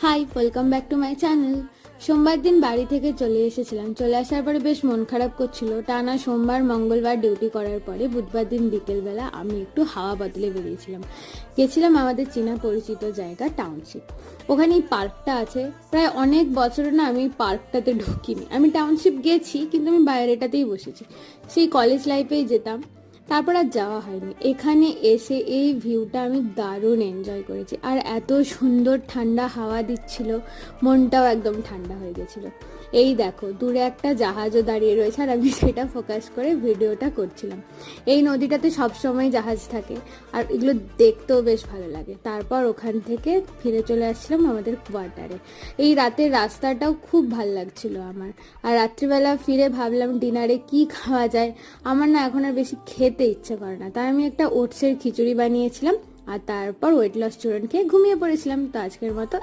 High, welcome back to my channel. সোমবার দিন বাড়ি থেকে চলে এসেছিলাম। চলে আসার পরে বেশ মন খারাপ করছিল। টানা সোমবার মঙ্গলবার ডিউটি করার পরে বুধবার দিন বিকেলবেলা আমি একটু হাওয়া বদলে বেরিয়েছিলাম। গেছিলাম আমাদের চেনা পরিচিত জায়গা টাউনশিপ। ওখানেই পার্কটা আছে। প্রায় অনেক বছর না আমি পার্কটাতে ঢুকিনি। আমি টাউনশিপ গেছি, কিন্তু আমি বাইরেটাতেই বসেছি। সেই কলেজ লাইফেই যেতাম, তারপর আর যাওয়া হয়নি। এখানে এসে এই ভিউটা আমি দারুণ এনজয় করেছি। আর এত সুন্দর ঠান্ডা হাওয়া দিচ্ছিল, মনটাও একদম ঠান্ডা হয়ে গেছিলো। এই দেখো, দূরে একটা জাহাজও দাঁড়িয়ে রয়েছে, আর আমি সেটা ফোকাস করে ভিডিওটা করছিলাম। এই নদীটাতে সবসময় জাহাজ থাকে, আর এগুলো দেখতেও বেশ ভালো লাগে। তারপর ওখান থেকে ফিরে চলে আসছিলাম আমাদের কোয়ার্টারে। এই রাতের রাস্তাটাও খুব ভাল লাগছিল আমার। আর রাত্রিবেলা ফিরে ভাবলাম ডিনারে কি খাওয়া যায়। আমার না এখন আর বেশি খেতে ইচ্ছে করে না, তাই আমি একটা ওটসের খিচুড়ি বানিয়েছিলাম, আর তারপর ওয়েট লস চূরণ খেয়ে ঘুমিয়ে পড়েছিলাম। তো আজকের মতো